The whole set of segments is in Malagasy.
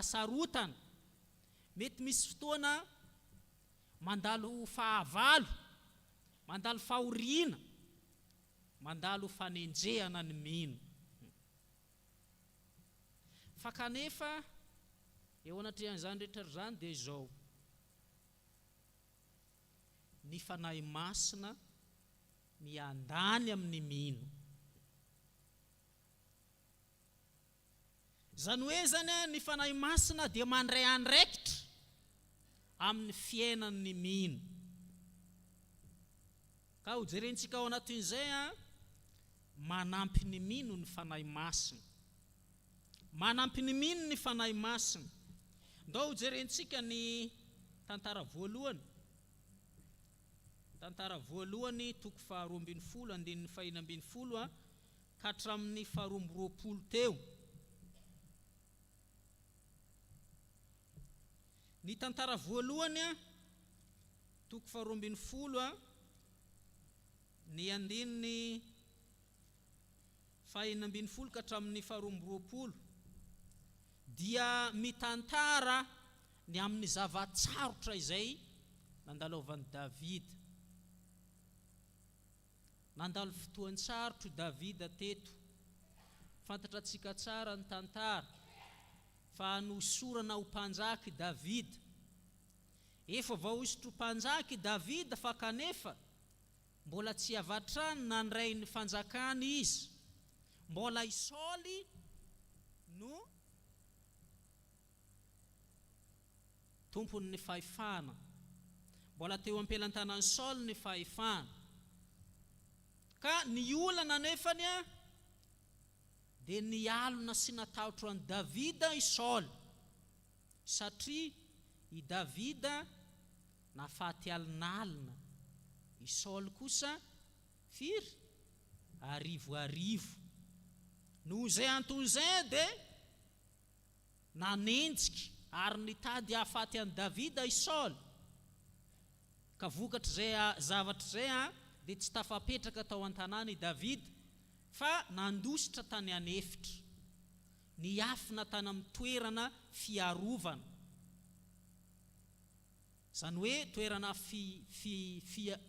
fahasarotana. Mety misy fotoana mandalo fahavalo, mandalo fahoriana, mandalo fanenjehana ny mino. Fa kanefa eo anatrehan'izany rehetra zany dia izao: ny fanahy masina miandany amin'ny mino. Zany hoe zany ny fanahy masina dia mandray andraikitra amin'ny fiainan'ny mino. Ka ho jerentsika ao anatin'izay manampy ny mino ny fanahy masina. Manampy ny mino ny fanahy masina. Ndao ho jerentsika ny tantara voalohany. Tantara voalohany toko 12 andininy 512 ka hatramin'ny 12 teo. Ny tantara voalohany toko 12 ny andininy 512 ka hatramin'ny 12 dia mitantara ny amin'ny zavatsarotra izay nandalovan'i Davida. Nandalo fotoan-tsarotra Davida teto. Fantatratsika tsara ny tantara fa nosorana ho mpanjaka Davida. Efa vao isotro mpanjaka Davida fa kanefa mbola tsy avatrany nandray ny fanjakany izy. Mbola i Saoly no tompon'ny fahefana. Mbola teo ampelantanan'i Saoly ny fahefana. Ka ny olana nefany dia nialona sy natahotra an'i Davida i Saoly, satria i Davida nafaty alinalina, i Saoly kosa firy arivo. Noho izay anton'izay dia nanenjika ary nitady hahafaty an'i Davida i Saoly. Ka vokatra izay zavatra izay dia tsy tafapetraka tao an-tanàna i Davida, fa nandositra tany anefitra, niafina tany amin'ny toerana fiarovana. Zany hoe toerana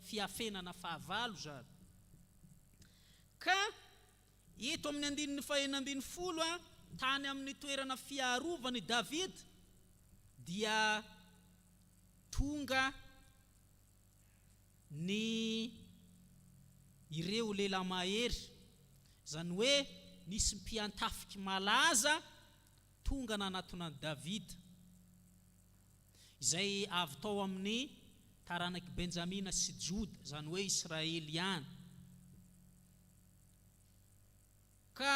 fiafenana fahavalo zany. Ka eto amin'ny andininy 512 tany amin'ny toerana fiarovana i Davida dia tonga ny ireo lehilahy mahery. Zany hoe nisy mpiantafiky malaza tonga nanatona Davida, izay avy tao amin'ny taranaky Benjamina sy Joda, zany hoe Israely ihany. Ka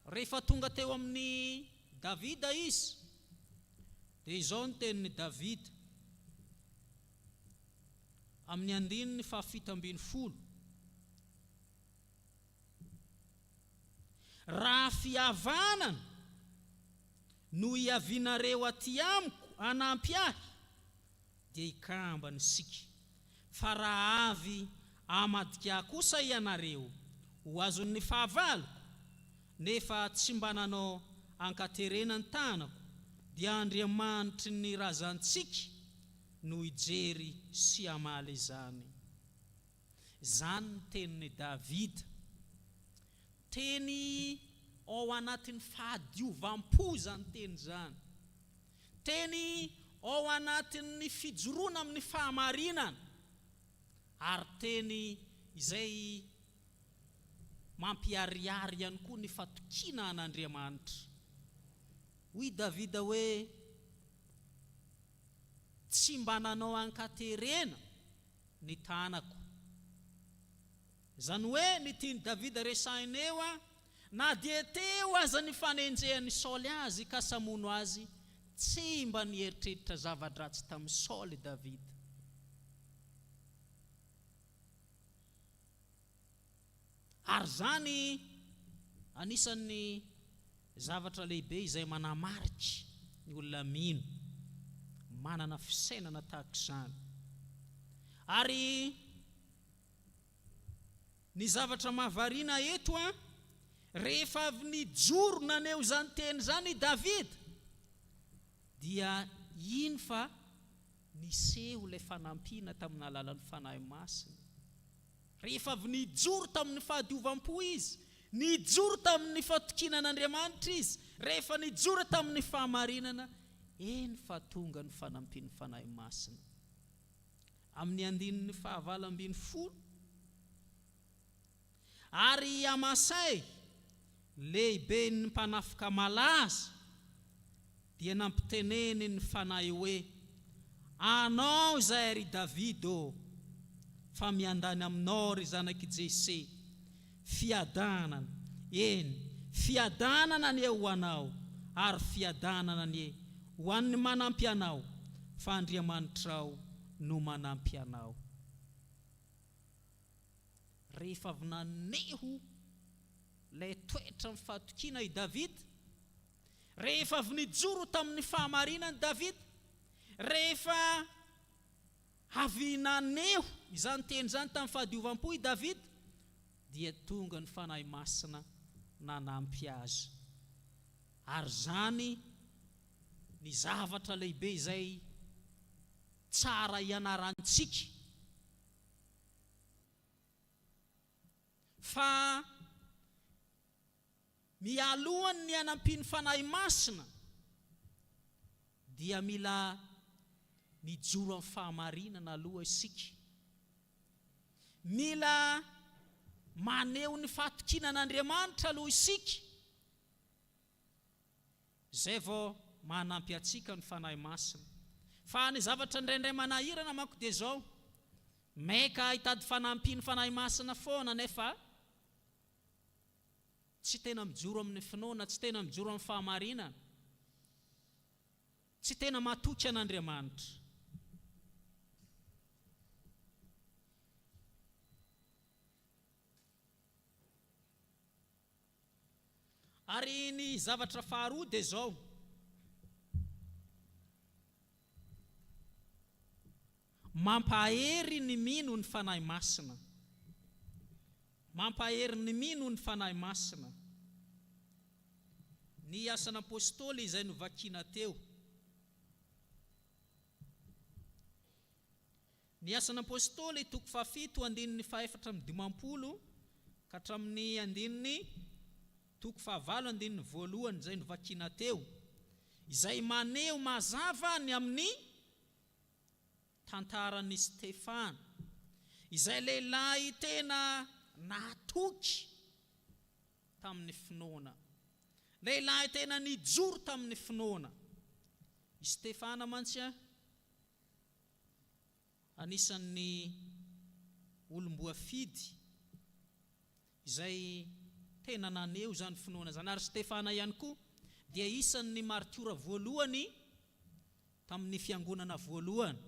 rehefa tonga teo amin'ny Davida izy, dia izao ny tenin'ny Davida amin'ny andininy 7:10: raha fihavanana no iavinareo aty amiko anampy ahy, dia ikambany sika. Fa raha avy amadika kosa ianareo ho azon'ny fahavaloko, nefa tsy mba nanao ankaterenany tanako, dia Andriamanitry ny razantsika no ijery sy amaly izany. Zany ny tenin'ny Davida, teny ao anatin'ny fahadiovam-po zany teny zany. Teny ao anatin'ny fijoroana amin'ny fahamarinana, ary teny izay mampiariary ihany koa ny fatokina an'Andriamanitra. Hoy Davida hoe tsy mba nanao ankaterena ny tanako. Zany hoe ny tiany Davida resahiny eo na dia teo aza ny fanenjehan'ny Saoly azy ka samono azy, tsy mba nieritreritra zava-dratsy tamin'ny Saoly Davida. Ary zany anisan'ny zavatra lehibe izay manamarika ny olona mino, manana fisainana tahaka izany. Ary ny zavatra mahavariana eto rehefa avy nijoro naneo zany teny zany i Davida, dia iny fa niseho le fanampiana tamin'ny alalan'ny Fanahy Masina. Rehefa avy nijoro tamin'ny fahadiovampo izy, nijoro tamin'ny fatokinan'Andriamanitra izy, rehefa nijoro tamin'ny fahamarinana, eny fa tonga ny fanampian'ny Fanahy Masina. Amin'ny andininy 9 ary Amasay, lehibe ny mpanafika malaza, dia nampiteneny ny Fanahy hoe, anao zay ry Davido, fa miandany aminao ry zanaky Jese, fiadanana, eny, fiadanana ny ho anao, ary fiadanana ny ho an'ny manampy anao, fa Andriamanitrao no manampy anao. Rehefa avy naneho le toetra ny fahatokiana i David, rehefa avy nijoro tamin'ny fahamarinany David, rehefa avy naneho izany teny izany tamin'ny fahadiovampo i David, dia tonga ny Fanahy Masina nanampy azy. Ary zany ny zavatra lehibe izay tsara ianarantsika, fa mialohan'ny ny anampian'ny Fanahy Masina dia mila mijoro amin'ny fahamarinana aloha isika. Mila maneho ny fahatokinan'Andriamanitra aloha isika. Zay vao manampy atsika ny Fanahy Masina. Fa ny zavatra indraindray manahirana manko dia zao, maika hitady fanampian'ny Fanahy Masina foana nefa tsy tena mijoro amin'ny finoana, tsy tena mijoro amin'ny fahamarinana, tsy tena matoky an'Andriamanitra. Ary ny zavatra faharoa dia zao, mampahery ny mino ny Fanahy Masina. Mampahery ny mino ny Fanahy Masina. Ny asan'ny apôstôly izay novakiana teo. Ny asan'ny apôstôly 7:17 ka hatramin'ny 9:1 izay novakiana teo, izay maneho mazava ny amin'ny tantaran'i Stefana, izay lehilahy tena natoky tamin'ny finoana, lehilahy tena nijoro tamin'ny finoana. I Stefana mantsy anisan'ny olom-boafidy izay tena naneho zany finoana zany. Ary Stefana ihany koa dia isan'ny martiora voalohany tamin'ny fiangonana voalohany.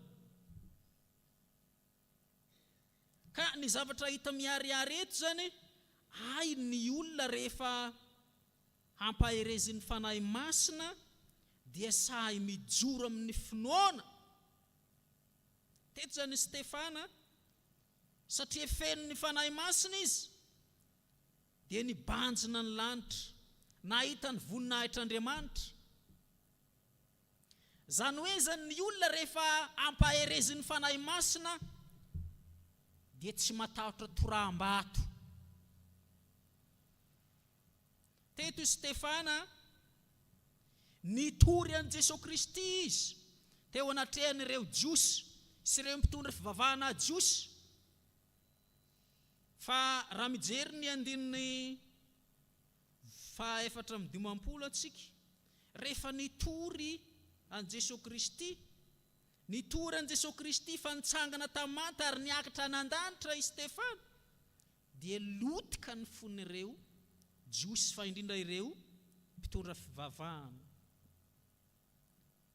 Ka ny zavatra hita miharihary eto zany, ay ny olona rehefa hampaherezin'ny Fanahy Masina dia sahy mijoro amin'ny finoana. Teto zany Stefana, satria feno ny Fanahy Masina izy, dia nibanjina ny lanitra, nahita ny voninahitr'Andriamanitra. Zany hoe zany ny olona rehefa hampaherezin'ny Fanahy Masina dia tsy matahotra toraham-bato. Teto Stefana nitory an Jesosy Kristy izy teo anatrehan'ireo jiosy sy ireo mpitondra fivavahana jiosy. Fa raha mijery ny 4:15 atsika, rehefa nitory an Jesosy Kristy, nitory an Jesosy Kristy fa nitsangana tamin'ny maty ary niakatra nan-danitra i Stefana, dia lotika ny fon'ireo jiosy fa indrindra ireo mpitondra fivavahana.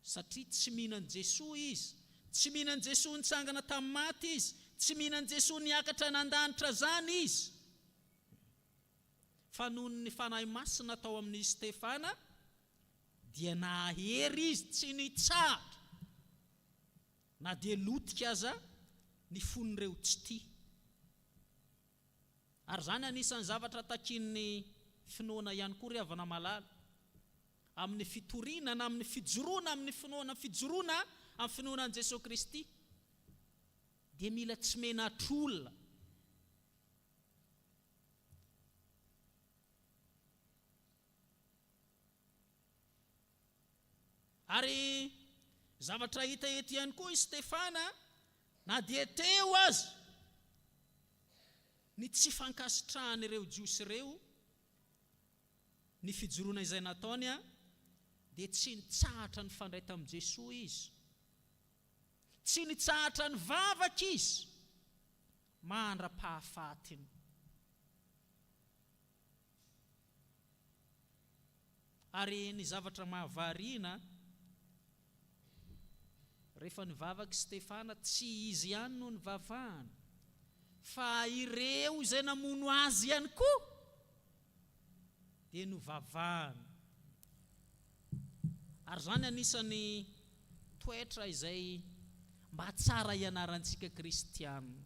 Satria tsy mihinan Jesosy izy, tsy mihinan Jesosy nitsangana tamin'ny maty izy, tsy mihinan Jesosy niakatra nan-danitra zany izy. Fa noho ny Fanahy Masina tao amin'ny Stefana, dia nahery izy tsy nitsahatra, na dia lotika aza ny fon'ireo tsy tia. Ary zany anisan'ny zavatra takin'ny finoana ihany koa ry havana malala. amin'ny fitoriana na amin'ny fijoroana amin'ny finoana fijoroana amin'ny finoanan'i Jesosy Kristy dia mila tsy menatr'olona. Ary zavatra hita eto ihany koa i Stefana, na dia teo azy ny tsy fankasitrahany ireo jiosy ireo ny fijoroana izay nataony dia tsy nitsahatra ny fandray tamin'i Jesosy izy, tsy nitsahatra ny vavaka izy mandra-pahafatiny. Ary ny zavatra mahavariana, rehefa nivavaka Stefana, tsy izy ihany no nivavahana, fa ireo izay namono azy ihany koa dia novavahana. Ary zany anisany toetra izay mba tsara ianarantsika kristianina.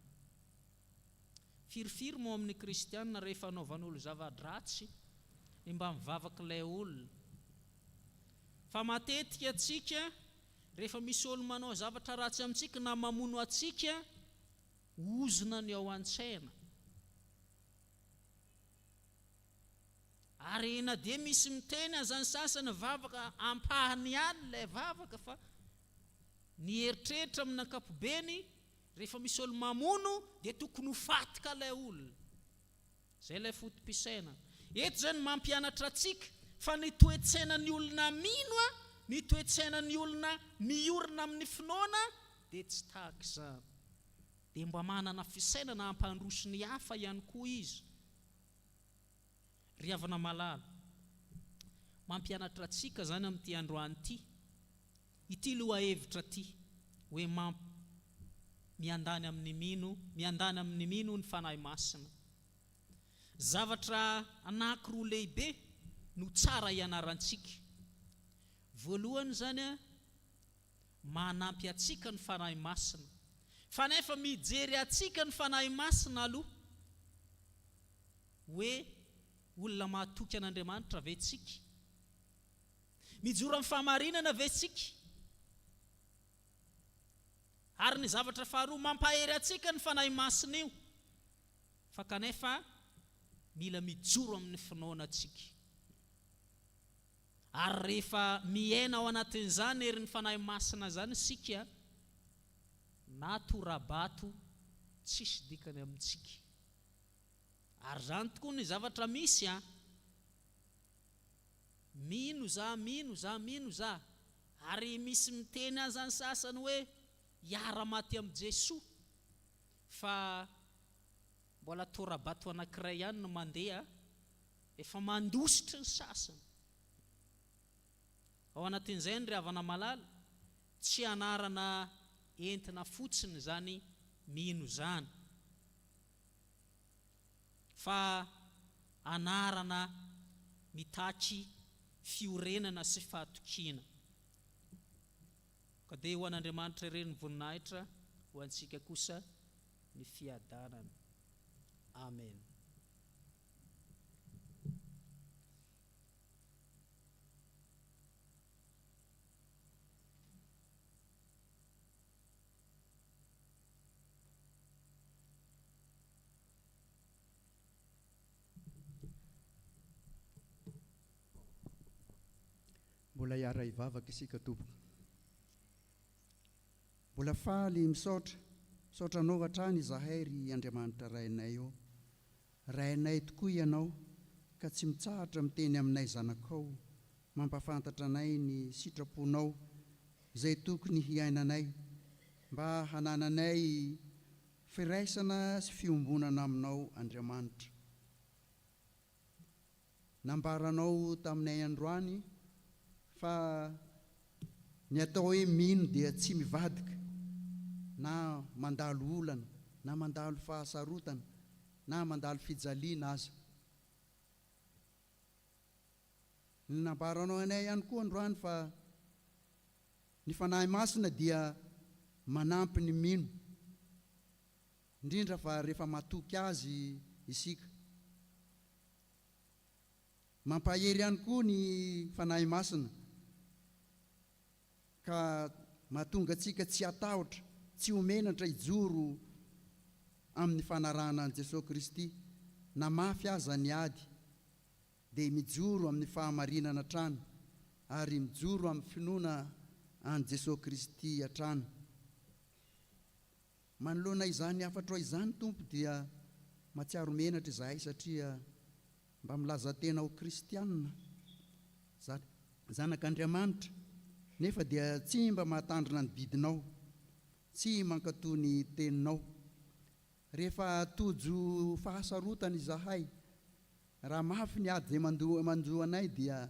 Firifiry moa amin'ny kristianina rehefa anaovan'olo zava-dratsy mba mivavaka ilay olona. Fa matetika atsika rehefa misy olo manao zavatra ratsy amintsika na mamono atsika, ozona ny ao an-tsaina. Ary na dia misy miteny azany sasany vavaka ampahany ihany ilay vavaka, fa ny eritreritra amin'ny ankapobeny rehefa misy olo mamono dia tokony ho fatika ilay olona. Zay ilay fotom-pisaina. Eto zany mampianatra atsika fa ny toetsainan'ny olona mino, ny toetsainan'ny olona miorina amin'ny finoana dia tsy tahaka izany. Dia mba manana fisainana hampandroso ny hafa ihany koa izy. Ry havana malala, mampianatra atsika zany amin'ity androany ity lohahevitra ity, hoe miandany amin'ny mino ny Fanahy Masina. Zavatra anankiroa lehibe no tsara ianarantsika. Voalohany zany manampy atsika ny Fanahy Masina, fa nefa mijery atsika ny Fanahy Masina aloha hoe olona mahatoky an'Andriamanitra ve tsika, mijoro amin'ny fahamarinana ve tsika. Ary ny zavatra faharoa, mampahery atsika ny Fanahy Masina io, fa kanefa mila mijoro amin'ny finoana atsika. Ary rehefa miaina ao anatin'izany erin'ny Fanahy Masina zany isika, na torabato tsisy dikany amintsika. Ary zany tokoa ny zavatra misy mino za. Ary misy miteny azany sasany hoe hiara-maty amin'i Jesosy, fa mbola torabato anankiray ihany no mandeha, efa mandositra ny sasany. Ao anatin'izay ny ry havana malala, tsy anarana entina fotsiny zany mino zany, fa anarana mitaky fiorenana sy fahatokiana. Ka dia ho an'Andriamanitra ireny voninahitra, ho antsika kosa ny fiadanana. Amen. Mbola hiara hivavaka isika tompoko. Mbola faly misaotra anao hatrany izahay ry Andriamanitra rainay eo. Rainay tokoa ianao, ka tsy mitsahatra miteny aminay zanakao, mampafantatra anay ny sitraponao izay tokony hiainanay, mba hanananay firaisana sy fiombonana aminao Andriamanitra. Nambaranao taminay androany fa ny atao hoe mino dia tsy mivadika, na mandalo olana, na mandalo fahasarotana, na mandalo fijaliana aza. Nambaranao anay ihany koa androany fa ny Fanahy Masina dia manampy ny mino, indrindra fa rehefa matoky azy isika. Mampahery ihany koa ny Fanahy Masina ka mahatonga antsika tsy hatahotra, tsy homenatra hijoro amin'ny fanarahana an' Jesosy Kristy, na mafy aza ny ady dia mijoro amin'ny fahamarinana hatrany ary mijoro amin'ny finoana an' Jesosy Kristy hatrany. Manoloana izany hafatra izany Tompo dia mahatsiaro menatra izahay satria mba milaza tena ho kristianina, zanak'Andriamanitra, nefa dia tsy mba mahatandrina ny bidinao, tsy mankatoa ny teninao. Rehefa tojo fahasarotana izahay, raha mafy ny ady izay manjo anay dia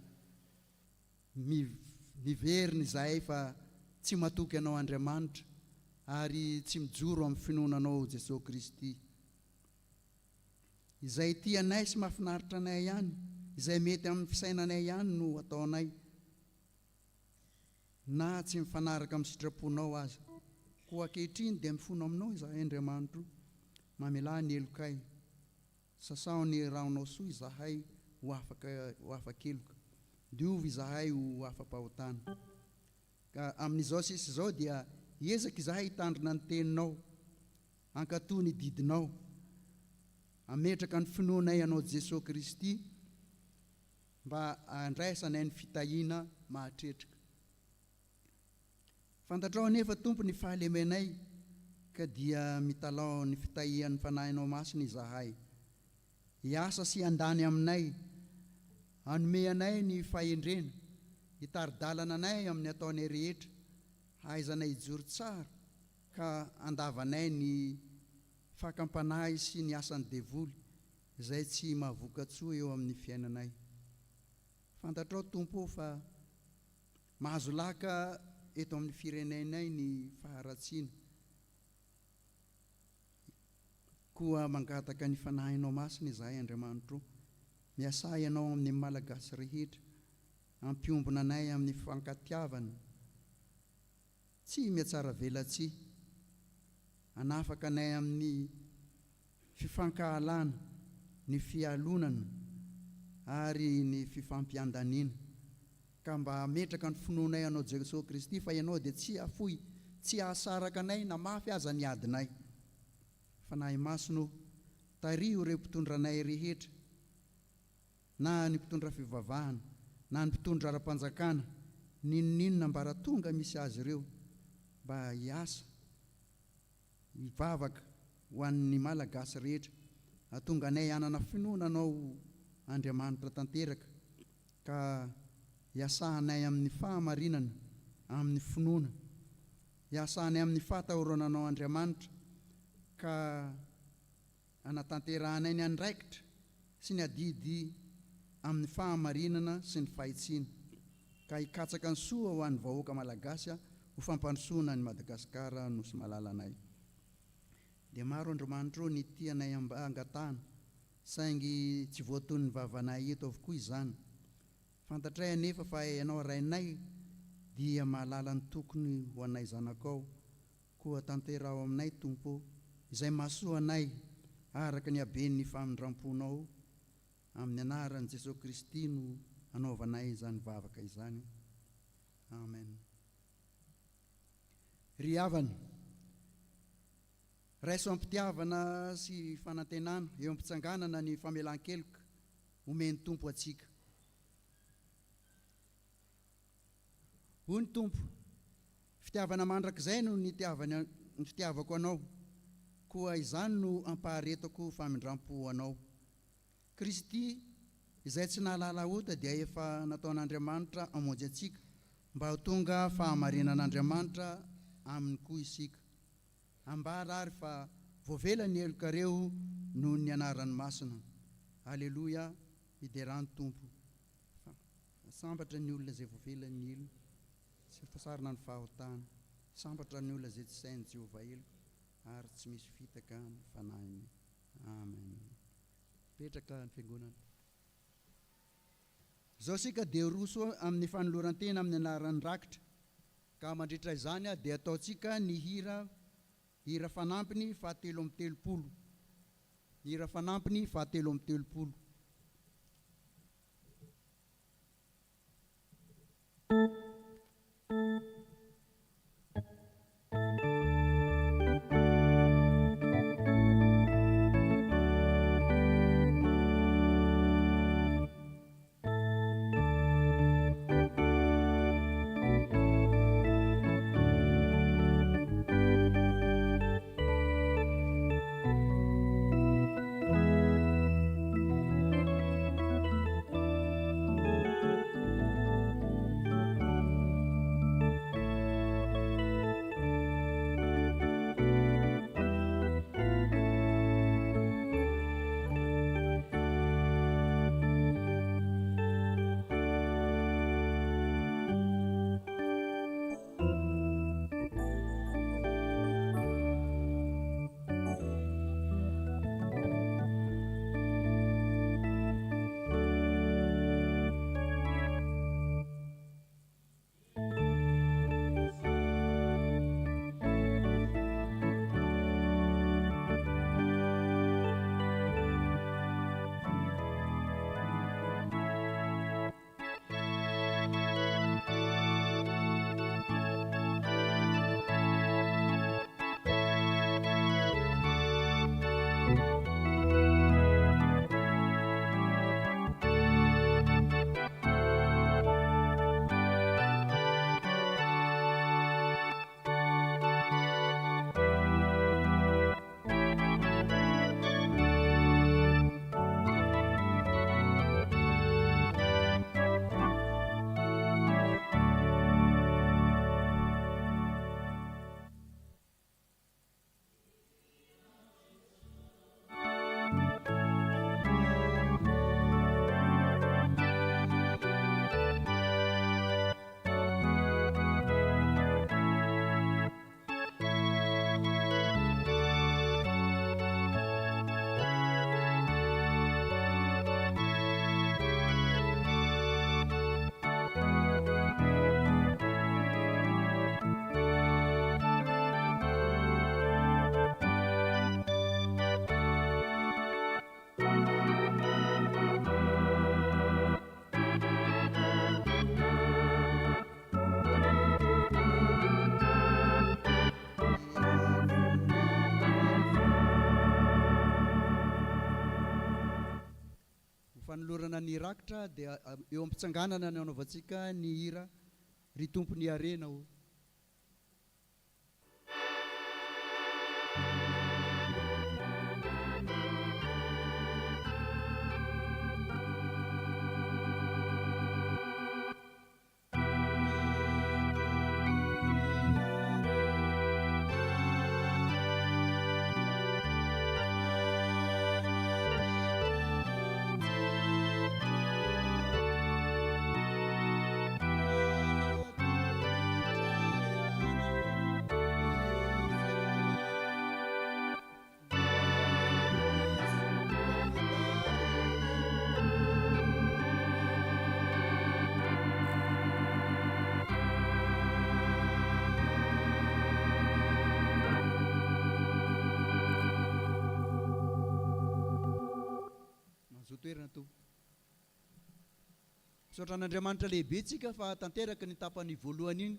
miverina izahay fa tsy matoky anao Andriamanitra ary tsy mijoro amin'ny finoananao Jesosy Kristy. Izay tianay sy mahafinaritra anay ihany, izay mety amin'ny fisainanay ihany no ataonay, na tsy mifanaraka amin'ny sitraponao aza. Koa ankehitriny dia mifono aminao izahay Andriamanitra, mamelà ny elokay, sasao ny ranonao soa izahay ho afa-keloka, diovy izahay ho afa-pahotana. Ka amin'izao sisa izao dia hiezaka izahay hitandrina ny teninao, hankatoa ny didinao, ametraka ny finoanay anao Jesosy Kristy, mba andraisanay ny fitahiana mahatretrika. Fantatrao anefa Tompo ny fahalemenay, ka dia mitalao ny fitahian'ny fanahinao masina izahay. Hiasa sy handany aminay, hanome anay ny fahendrena, hitaridalana anay amin'ny ataonay rehetra, hahaizanay hijoro tsara, ka andavanay ny fakampanahy sy ny asan'ny devoly, izay tsy mahavokatsoa eo amin'ny fiainanay. Fantatrao Tompo fa mahazo laka eto amin'ny firenenay ny faharatsiana, koa mangataka ny fanahinao masina izahay Andriamanitra, miasa ianao amin'ny malagasy rehetra, ampiombona anay amin'ny fankatiavana, tsy mihatsara velatsy, hanafaka anay amin'ny fifankahalana, ny fialonana ary ny fifampiandaniana, ka mba hametraka ny finoanay anao Jesosy Kristy fa ianao dia tsy hafoy, tsy hahasaraka anay na mafy aza ny adinay. Fanahy Masina, tario ireo mpitondranay rehetra, na ny mpitondra fivavahana, na ny mpitondra ara-panjakana, ninonina mbaratonga misy azy ireo, mba hiasa hivavaka ho an'ny malagasy rehetra, hatonga anay hanana finoana anao Andriamanitra tanteraka, ka hiasahanay amin'ny fahamarinana, amin'ny finoana, hiasahanay amin'ny fahatahorananao Andriamanitra, ka anatanterahanay ny andraikitra sy ny adidy amin'ny fahamarinana sy ny fahitsiana, ka hikatsaka ny soa ho an'ny vahoaka malagasy, ho fampandrosoana ny Madagasikara nosy malalanay. Dia maro Andriamanitra ny tianay angatahana, saingy tsy voatony ny vavanay eto avokoa izany. Fantatray anefa fa ianao rainay dia mahalala ny tokony ho anay zanakao, koa tanterao aminay Tompo, izay mahasoa anay araka ny haben'ny famindramponao, amin'ny anaran'i Jesosy Kristy no anaovanay izany vavaka izany. Amen. Ry havana, raiso ampitiavana sy fanantenana eo ampitsanganana ny famelan-keloka omeny Tompo atsika. Hoy ny Tompo, fitiavana mandrakizay no ny fitiavako anao, koa izany no ampaharetako famindrampo anao. Kristy izay tsy nahalala ota dia efa nataon'Andriamanitra amonjy atsika, mba ho tonga fahamarinan'Andriamanitra aminy koa isika. Ambara ary fa voavela ny elokareo noho ny anaran'ny masina. Aleloia, iderany Tompo. Sambatra ny olona izay voavela ny ilona, sy fasarina ny fahotana, sambatra ny olona izay tsy sain'ny Jehovah eloko, ary tsy misy fitaka ny fanahiny. Amen. Petraka ny fiangonana. Izao sika dia roso amin'ny fanoloran-tena amin'ny anaran'ny rakitra, ka mandritra izany dia ataontsika ny hira fanampiny fahatelo amby telopolo. Hira fanampiny fahatelo amby telopolo. fanolorana ny rakitra dia eo ampitsanganana ny anaovantsika ny hira ry tompony arena o. Toerana to misaotran'Andriamanitra lehibe tsika fa tanteraka ny tapany voalohany iny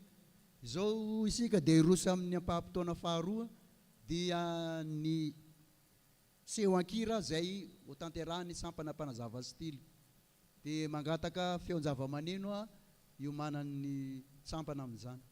izao isika dia iroso amin'ny ampahampotoana faharoa dia ny seho ankira zay ho tanterahany sampana mpanazava stily dia mangataka feon-java-maneno iomanan'ny sampana amin'izany.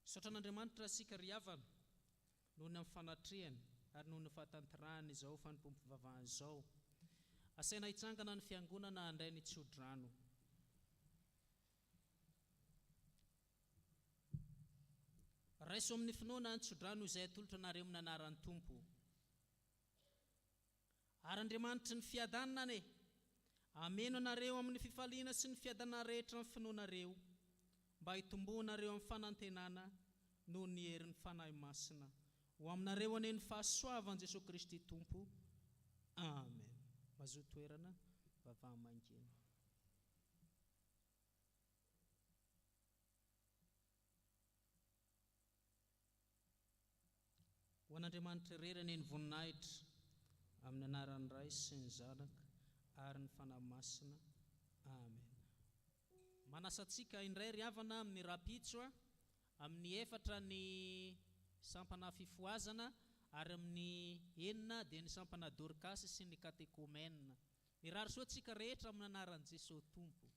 Saotra an'Andriamanitra asika ry havana noho ny amin'ny fanatrehany ary noho ny fahatantarahany izao fanompompivavahany izao. Asaina hitsangana ny fiangonana handray ny tsiodrano. Raiso amin'ny finoana ny tsiodrano izay atolotra anareo amin'ny anaran'ny Tompo. Ary Andriamanitra ny fiadanana ane, ameno anareo amin'ny fifaliana sy ny fiadanana rehetra amin'ny finoanareo, mba hitomboanareo amin'ny fanantenana noho ny herin'ny fanahy masina. Ho aminareo ane ny fahasoavan Jesosy Kristy Tompo. Amen. Mazoa toerana, vavaha-mangina. Ho an'Andriamanitra rerany ny voninahitra amin'ny anaran'ny Ray sy ny Zanaka ary ny fanahy masina. Amen. Manasantsika indray ry havana amin'ny rapitso amin'ny 4 ny sampana fifoazana ary amin'ny 9 dia ny sampana dorcas sy ny katekômèna. Mirary soa tsika rehetra amin'ny anaran'i Jesosy Tompo.